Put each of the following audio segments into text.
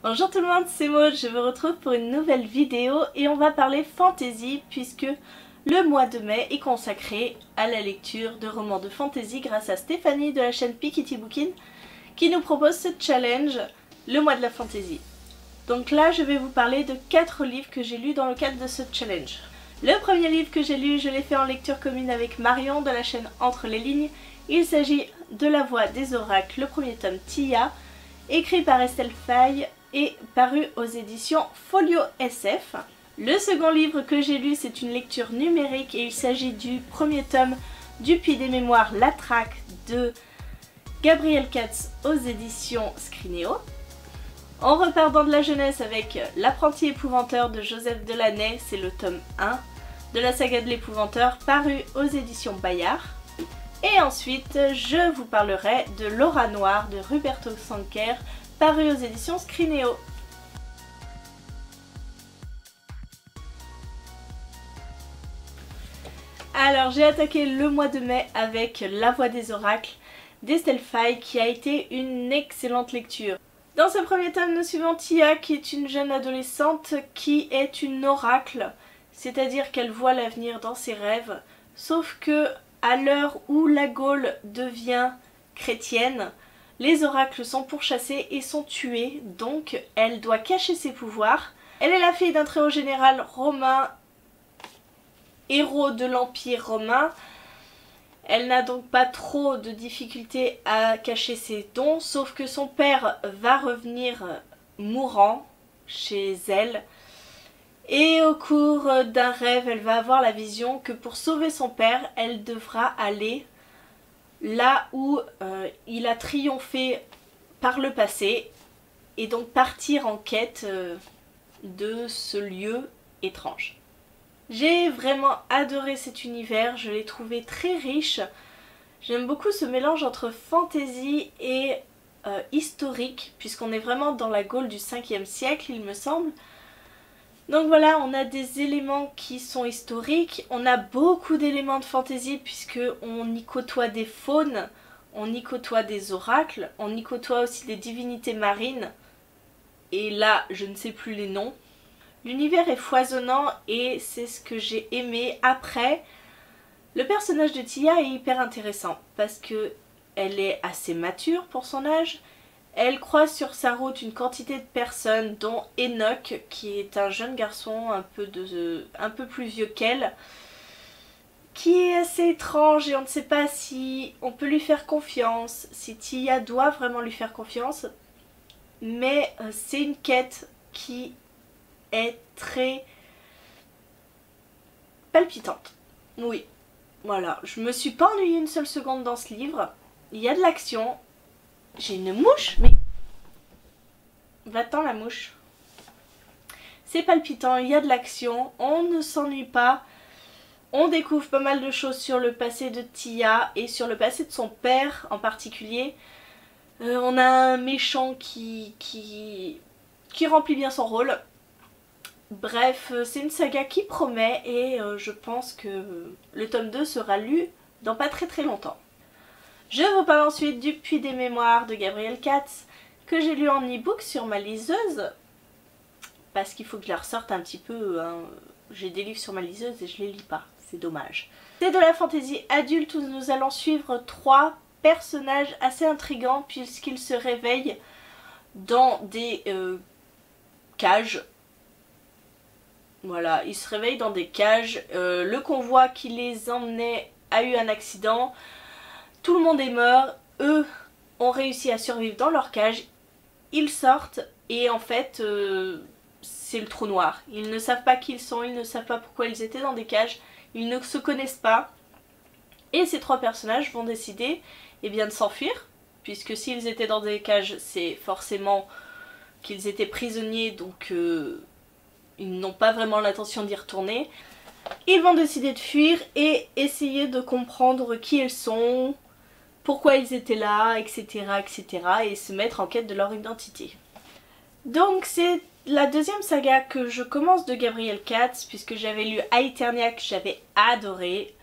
Bonjour tout le monde, c'est Maud, je vous retrouve pour une nouvelle vidéo et on va parler fantasy puisque le mois de mai est consacré à la lecture de romans de fantasy grâce à Stéphanie de la chaîne Piketty Bookin qui nous propose ce challenge, le mois de la fantasy. Donc là je vais vous parler de 4 livres que j'ai lus dans le cadre de ce challenge. Le premier livre que j'ai lu, je l'ai fait en lecture commune avec Marion de la chaîne Entre les lignes. Il s'agit de La Voix des Oracles, le premier tome Tia, écrit par Estelle Faye et paru aux éditions Folio SF. Le second livre que j'ai lu, c'est une lecture numérique et il s'agit du premier tome du Puits des Mémoires, La Traque de Gabriel Katz aux éditions Scrinéo. On repart dans de la jeunesse avec L'Apprenti épouvanteur de Joseph Delaney, c'est le tome 1 de la saga de l'épouvanteur paru aux éditions Bayard. Et ensuite, je vous parlerai de L'aura noire de Roberto Sanquer, paru aux éditions Scrinéo. Alors, j'ai attaqué le mois de mai avec La Voix des Oracles d'Estelle Faye, qui a été une excellente lecture. Dans ce premier tome, nous suivons Tia, qui est une jeune adolescente qui est une oracle, c'est-à-dire qu'elle voit l'avenir dans ses rêves, sauf que à l'heure où la Gaule devient chrétienne, les oracles sont pourchassés et sont tués, donc elle doit cacher ses pouvoirs. Elle est la fille d'un très haut général romain, héros de l'Empire romain. Elle n'a donc pas trop de difficultés à cacher ses dons, sauf que son père va revenir mourant chez elle. Et au cours d'un rêve, elle va avoir la vision que pour sauver son père, elle devra aller là où il a triomphé par le passé et donc partir en quête de ce lieu étrange. J'ai vraiment adoré cet univers, je l'ai trouvé très riche. J'aime beaucoup ce mélange entre fantasy et historique, puisqu'on est vraiment dans la Gaule du 5e siècle, il me semble. Donc voilà, on a des éléments qui sont historiques, on a beaucoup d'éléments de fantasy puisqu'on y côtoie des faunes, on y côtoie des oracles, on y côtoie aussi des divinités marines, et là je ne sais plus les noms. L'univers est foisonnant et c'est ce que j'ai aimé. Après, le personnage de Tia est hyper intéressant parce que elle est assez mature pour son âge. Elle croise sur sa route une quantité de personnes, dont Enoch, qui est un jeune garçon un peu plus vieux qu'elle, qui est assez étrange et on ne sait pas si on peut lui faire confiance, si Tia doit vraiment lui faire confiance. Mais c'est une quête qui est très palpitante. Oui, voilà, je me suis pas ennuyée une seule seconde dans ce livre. Il y a de l'action. J'ai une mouche, mais va-t'en la mouche. C'est palpitant, il y a de l'action, on ne s'ennuie pas. On découvre pas mal de choses sur le passé de Tia et sur le passé de son père en particulier. On a un méchant qui remplit bien son rôle. Bref, c'est une saga qui promet et je pense que le tome 2 sera lu dans pas très longtemps. Je vous parle ensuite du Puits des Mémoires de Gabriel Katz, que j'ai lu en e-book sur ma liseuse, parce qu'il faut que je la ressorte un petit peu, hein. J'ai des livres sur ma liseuse et je les lis pas, c'est dommage. C'est de la fantaisie adulte où nous allons suivre 3 personnages assez intrigants puisqu'ils se réveillent dans des cages. Voilà, ils se réveillent dans des cages, le convoi qui les emmenait a eu un accident. Tout le monde est mort, eux ont réussi à survivre dans leur cage, ils sortent et en fait c'est le trou noir. Ils ne savent pas qui ils sont, ils ne savent pas pourquoi ils étaient dans des cages, ils ne se connaissent pas. Et ces 3 personnages vont décider de s'enfuir, puisque s'ils étaient dans des cages c'est forcément qu'ils étaient prisonniers, donc ils n'ont pas vraiment l'intention d'y retourner. Ils vont décider de fuir et essayer de comprendre qui ils sont, pourquoi ils étaient là, etc. et se mettre en quête de leur identité. Donc c'est la deuxième saga que je commence de Gabriel Katz, puisque j'avais lu Aeternia que j'avais adoré.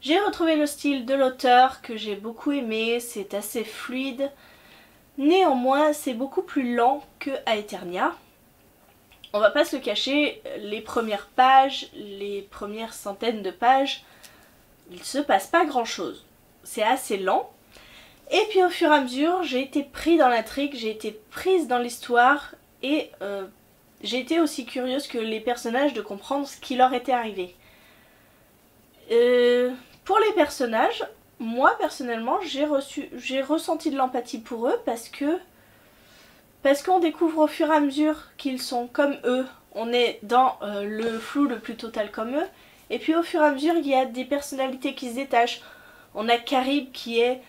J'ai retrouvé le style de l'auteur que j'ai beaucoup aimé, c'est assez fluide, Néanmoins, c'est beaucoup plus lent que Aeternia. On va pas se le cacher, les premières pages, les premières centaines de pages, il se passe pas grand chose. C'est assez lent. Et puis au fur et à mesure, j'ai été pris dans l'intrigue, j'ai été prise dans l'histoire et j'ai été aussi curieuse que les personnages de comprendre ce qui leur était arrivé. Pour les personnages, moi personnellement, j'ai ressenti de l'empathie pour eux parce qu'on découvre au fur et à mesure qu'ils sont comme eux. On est dans le flou le plus total comme eux. Et puis au fur et à mesure, il y a des personnalités qui se détachent. On a Carib qui est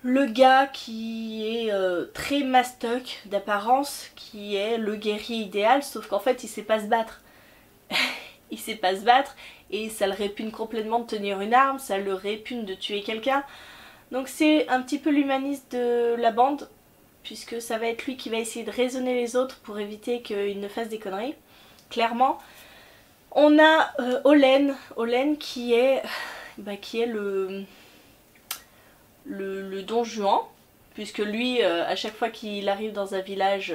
le gars qui est très mastoc d'apparence, qui est le guerrier idéal, sauf qu'en fait il sait pas se battre. Il sait pas se battre et ça le répugne complètement de tenir une arme, ça le répugne de tuer quelqu'un. Donc c'est un petit peu l'humaniste de la bande, puisque ça va être lui qui va essayer de raisonner les autres pour éviter qu'ils ne fassent des conneries, clairement. On a Olen qui est le Don Juan, puisque lui, à chaque fois qu'il arrive dans un village,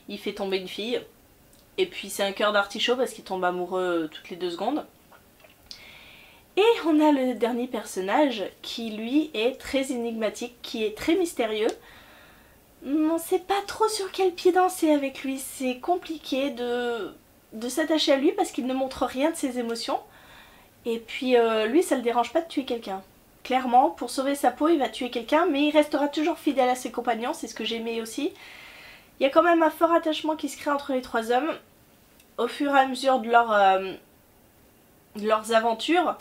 il fait tomber une fille. Et puis c'est un cœur d'artichaut parce qu'il tombe amoureux toutes les 2 secondes. Et on a le dernier personnage qui lui est très énigmatique, qui est très mystérieux. On sait pas trop sur quel pied danser avec lui, c'est compliqué de s'attacher à lui parce qu'il ne montre rien de ses émotions. Et puis lui ça le dérange pas de tuer quelqu'un. Clairement, pour sauver sa peau il va tuer quelqu'un, mais il restera toujours fidèle à ses compagnons, c'est ce que j'aimais aussi. Il y a quand même un fort attachement qui se crée entre les 3 hommes au fur et à mesure de leurs aventures.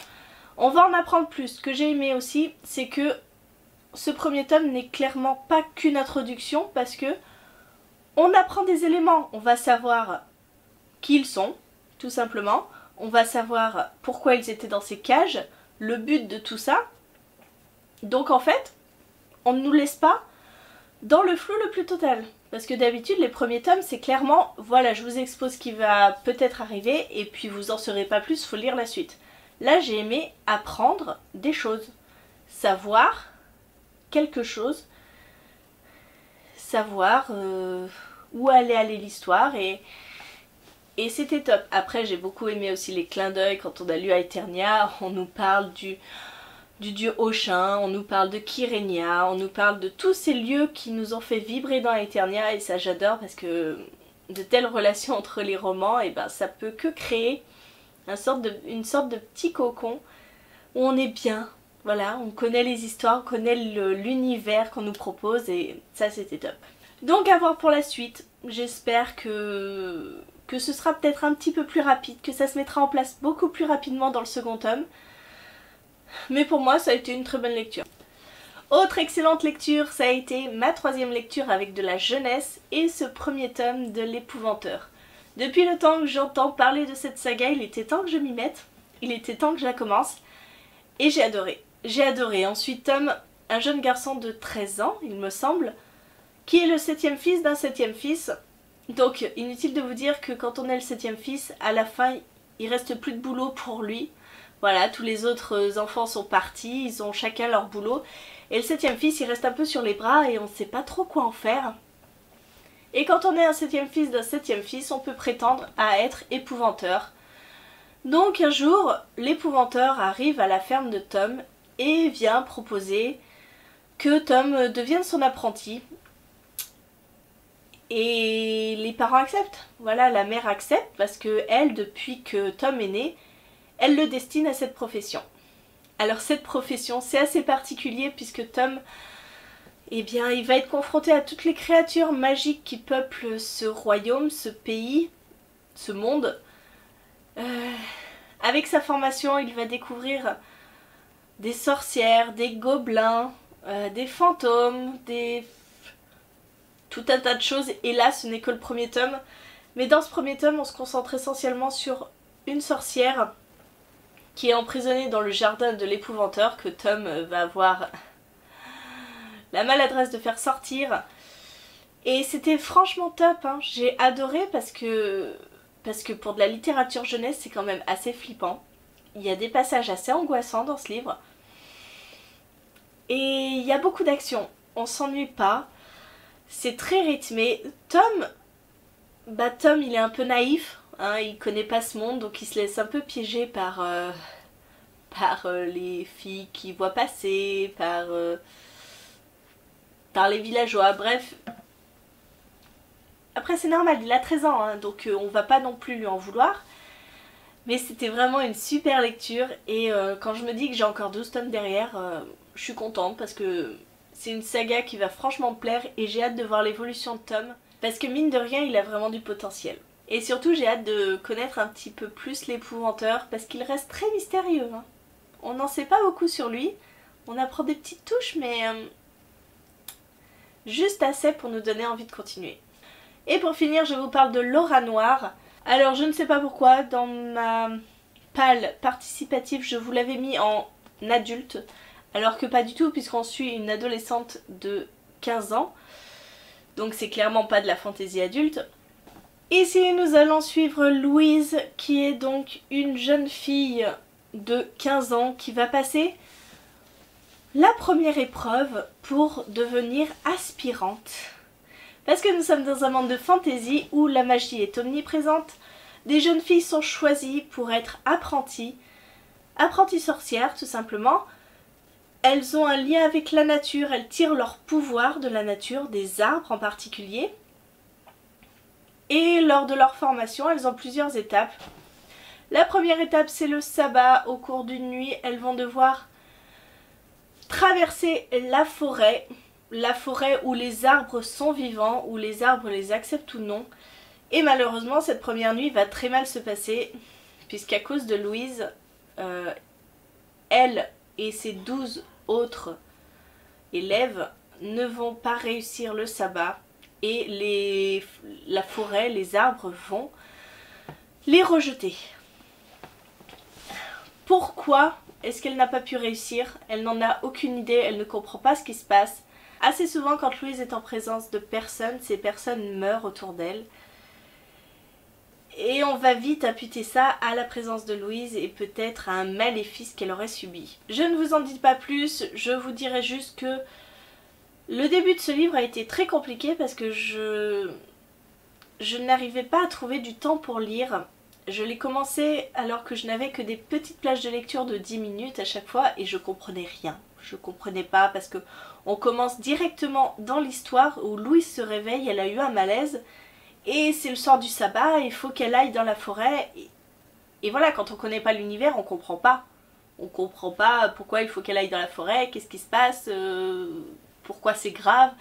On va en apprendre plus. Ce que j'ai aimé aussi, c'est que ce premier tome n'est clairement pas qu'une introduction parce que on apprend des éléments. On va savoir qui ils sont, tout simplement. On va savoir pourquoi ils étaient dans ces cages, le but de tout ça. Donc en fait, on ne nous laisse pas dans le flou le plus total. Parce que d'habitude, les premiers tomes, c'est clairement, voilà, je vous expose ce qui va peut-être arriver, et puis vous en saurez pas plus, faut lire la suite. Là, j'ai aimé apprendre des choses. Savoir quelque chose. Savoir où allait aller l'histoire, et c'était top. Après, j'ai beaucoup aimé aussi les clins d'œil quand on a lu Aeternia, on nous parle du dieu Oshin, on nous parle de Kyrenia, on nous parle de tous ces lieux qui nous ont fait vibrer dans Aeternia, et ça j'adore parce que de telles relations entre les romans, et ben ça peut que créer une sorte de petit cocon où on est bien, voilà, on connaît les histoires, on connaît l'univers qu'on nous propose, et ça c'était top. Donc à voir pour la suite, j'espère que ce sera peut-être un petit peu plus rapide, que ça se mettra en place beaucoup plus rapidement dans le second tome. Mais pour moi, ça a été une très bonne lecture. Autre excellente lecture, ça a été ma 3e lecture avec de la jeunesse et ce premier tome de l'Épouvanteur. Depuis le temps que j'entends parler de cette saga, il était temps que je m'y mette, il était temps que je la commence, et j'ai adoré. J'ai adoré. Ensuite, Tom, un jeune garçon de 13 ans, il me semble, qui est le 7e fils d'un 7e fils. Donc, inutile de vous dire que quand on est le 7e fils, à la fin, il reste plus de boulot pour lui. Voilà, tous les autres enfants sont partis, ils ont chacun leur boulot. Et le 7e fils, il reste un peu sur les bras et on ne sait pas trop quoi en faire. Et quand on est un 7e fils d'un 7e fils, on peut prétendre à être épouvanteur. Donc un jour, l'épouvanteur arrive à la ferme de Tom et vient proposer que Tom devienne son apprenti. Et les parents acceptent. Voilà, la mère accepte parce que elle, depuis que Tom est né, elle le destine à cette profession. Alors cette profession, c'est assez particulier puisque Tom, eh bien, il va être confronté à toutes les créatures magiques qui peuplent ce royaume, ce pays, ce monde. Avec sa formation, il va découvrir des sorcières, des gobelins, des fantômes, tout un tas de choses. Et là, ce n'est que le premier tome. Mais dans ce premier tome, on se concentre essentiellement sur une sorcière qui est emprisonnée dans le jardin de l'épouvanteur que Tom va avoir la maladresse de faire sortir. Et c'était franchement top, hein. J'ai adoré parce que pour de la littérature jeunesse, c'est quand même assez flippant. Il y a des passages assez angoissants dans ce livre. Et il y a beaucoup d'action, on s'ennuie pas, c'est très rythmé. Tom il est un peu naïf, hein, il connaît pas ce monde, donc il se laisse un peu piéger par les filles qui voient passer, par les villageois, bref. Après c'est normal, il a 13 ans, hein, donc on va pas non plus lui en vouloir. Mais c'était vraiment une super lecture et quand je me dis que j'ai encore 12 tomes derrière, je suis contente parce que c'est une saga qui va franchement me plaire et j'ai hâte de voir l'évolution de Tom. Parce que mine de rien, il a vraiment du potentiel. Et surtout, j'ai hâte de connaître un petit peu plus l'épouvanteur parce qu'il reste très mystérieux. Hein. On n'en sait pas beaucoup sur lui. On apprend des petites touches, mais juste assez pour nous donner envie de continuer. Et pour finir, je vous parle de Laura Noire. Alors, je ne sais pas pourquoi, dans ma palle participative, je vous l'avais mis en adulte. Alors que pas du tout, puisqu'on suit une adolescente de 15 ans. Donc c'est clairement pas de la fantaisie adulte. Ici nous allons suivre Louise qui est donc une jeune fille de 15 ans qui va passer la première épreuve pour devenir aspirante. Parce que nous sommes dans un monde de fantaisie où la magie est omniprésente, des jeunes filles sont choisies pour être apprenties sorcières tout simplement. Elles ont un lien avec la nature, elles tirent leur pouvoir de la nature, des arbres en particulier. Et lors de leur formation, elles ont plusieurs étapes. La première étape, c'est le sabbat. Au cours d'une nuit, elles vont devoir traverser la forêt où les arbres sont vivants, où les arbres les acceptent ou non. Et malheureusement, cette première nuit va très mal se passer, puisqu'à cause de Louise, elle et ses 12 autres élèves ne vont pas réussir le sabbat et la forêt, les arbres vont les rejeter. Pourquoi est-ce qu'elle n'a pas pu réussir? Elle n'en a aucune idée, elle ne comprend pas ce qui se passe. Assez souvent quand Louise est en présence de personnes, ces personnes meurent autour d'elle. Et on va vite imputer ça à la présence de Louise et peut-être à un maléfice qu'elle aurait subi. Je ne vous en dis pas plus, je vous dirai juste que le début de ce livre a été très compliqué parce que je n'arrivais pas à trouver du temps pour lire. Je l'ai commencé alors que je n'avais que des petites plages de lecture de 10 minutes à chaque fois et je comprenais rien. Je comprenais pas parce que on commence directement dans l'histoire où Louise se réveille, elle a eu un malaise. Et c'est le soir du sabbat, il faut qu'elle aille dans la forêt. Et voilà, quand on connaît pas l'univers, on comprend pas. On comprend pas pourquoi il faut qu'elle aille dans la forêt, qu'est-ce qui se passe, pourquoi c'est grave.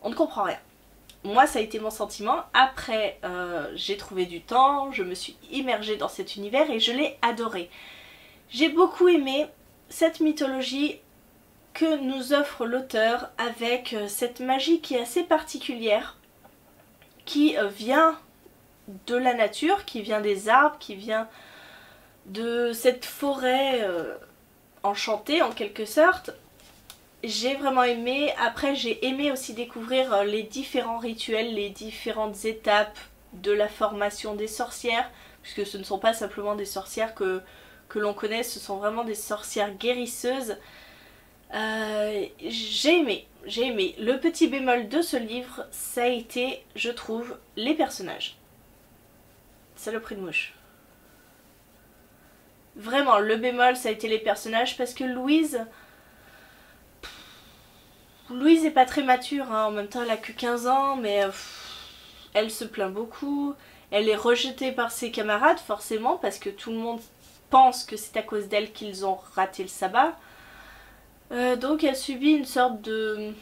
On ne comprend rien. Moi, ça a été mon sentiment. Après, j'ai trouvé du temps, je me suis immergée dans cet univers et je l'ai adoré. J'ai beaucoup aimé cette mythologie que nous offre l'auteur avec cette magie qui est assez particulière, qui vient de la nature, qui vient des arbres, qui vient de cette forêt enchantée en quelque sorte. J'ai vraiment aimé. Après j'ai aimé aussi découvrir les différents rituels, les différentes étapes de la formation des sorcières, puisque ce ne sont pas simplement des sorcières que l'on connaît, ce sont vraiment des sorcières guérisseuses. J'ai aimé. Le petit bémol de ce livre, ça a été, je trouve, les personnages. Saloperie de mouche. Vraiment, le bémol, ça a été les personnages parce que Louise est pas très mature, hein. En même temps elle a que 15 ans, mais elle se plaint beaucoup. Elle est rejetée par ses camarades, forcément, parce que tout le monde pense que c'est à cause d'elle qu'ils ont raté le sabbat. Donc elle subit une sorte de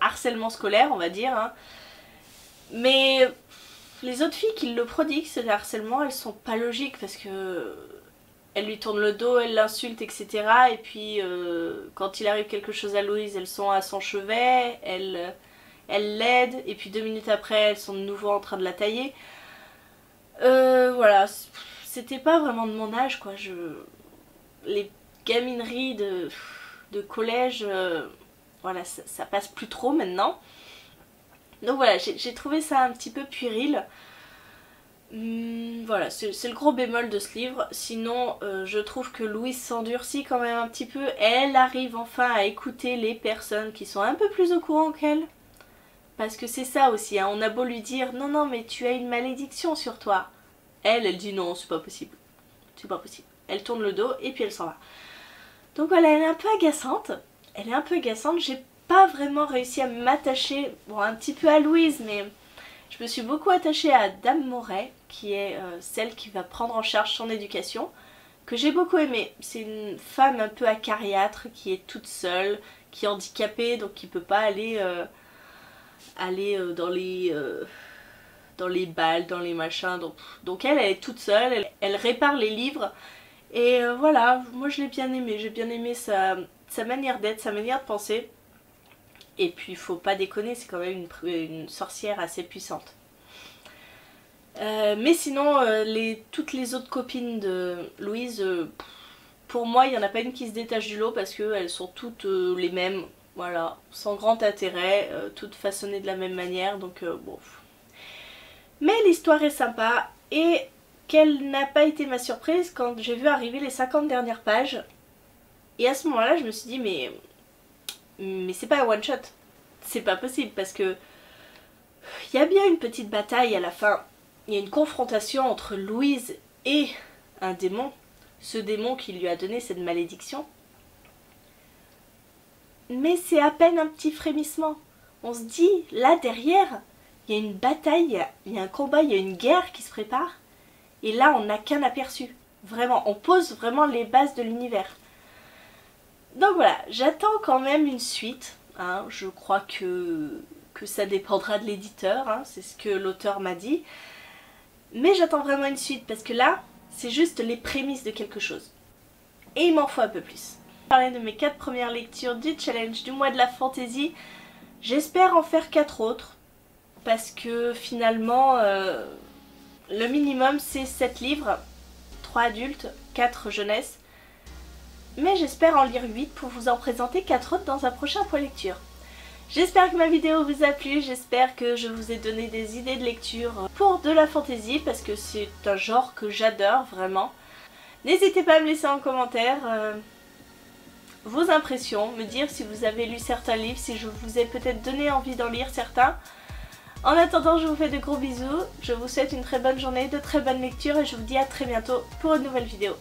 harcèlement scolaire, on va dire. Hein. Mais les autres filles qui le prodiguent, ce harcèlement, elles sont pas logiques parce que elle lui tourne le dos, elle l'insulte, etc. Et puis quand il arrive quelque chose à Louise, elles sont à son chevet, elle l'aide, et puis 2 minutes après, elles sont de nouveau en train de la tailler. Voilà, c'était pas vraiment de mon âge, quoi. Les gamineries de collège, voilà, ça passe plus trop maintenant. Donc voilà, j'ai trouvé ça un petit peu puéril. Voilà, c'est le gros bémol de ce livre. Sinon, je trouve que Louise s'endurcit quand même un petit peu. Elle arrive enfin à écouter les personnes qui sont un peu plus au courant qu'elle. Parce que c'est ça aussi, hein. On a beau lui dire non, non, mais tu as une malédiction sur toi. Elle dit non, c'est pas possible. C'est pas possible. Elle tourne le dos et puis elle s'en va. Donc voilà, elle est un peu agaçante. Elle est un peu agaçante. J'ai pas vraiment réussi à m'attacher, bon, un petit peu à Louise, mais je me suis beaucoup attachée à Dame Moret, qui est celle qui va prendre en charge son éducation, que j'ai beaucoup aimée. C'est une femme un peu acariâtre, qui est toute seule, qui est handicapée, donc qui peut pas aller, dans les balles, dans les machins. Donc elle est toute seule, elle répare les livres. Et voilà, moi je l'ai bien aimée. J'ai bien aimé sa manière d'être, sa manière de penser. Et puis faut pas déconner, c'est quand même une sorcière assez puissante. Mais sinon, toutes les autres copines de Louise, pour moi il n'y en a pas une qui se détache du lot parce qu'elles sont toutes les mêmes, voilà, sans grand intérêt, toutes façonnées de la même manière, donc bon. Mais l'histoire est sympa, et quelle n'a pas été ma surprise quand j'ai vu arriver les 50 dernières pages. Et à ce moment-là, je me suis dit, mais c'est pas un one shot. C'est pas possible parce que il y a bien une petite bataille à la fin. Il y a une confrontation entre Louise et un démon. Ce démon qui lui a donné cette malédiction. Mais c'est à peine un petit frémissement. On se dit, là derrière, il y a une bataille, il y a un combat, il y a une guerre qui se prépare. Et là, on n'a qu'un aperçu. Vraiment, on pose vraiment les bases de l'univers. Donc voilà, j'attends quand même une suite. Hein. Je crois que ça dépendra de l'éditeur, hein. C'est ce que l'auteur m'a dit. Mais j'attends vraiment une suite parce que là, c'est juste les prémices de quelque chose. Et il m'en faut un peu plus. Je vais parler de mes 4 premières lectures du challenge du mois de la fantaisie. J'espère en faire 4 autres. Parce que finalement, le minimum c'est 7 livres. 3 adultes, 4 jeunesse. Mais j'espère en lire 8 pour vous en présenter 4 autres dans un prochain point lecture. J'espère que ma vidéo vous a plu, j'espère que je vous ai donné des idées de lecture pour de la fantaisie parce que c'est un genre que j'adore vraiment. N'hésitez pas à me laisser en commentaire vos impressions, me dire si vous avez lu certains livres, si je vous ai peut-être donné envie d'en lire certains. En attendant, je vous fais de gros bisous, je vous souhaite une très bonne journée, de très bonnes lectures et je vous dis à très bientôt pour une nouvelle vidéo.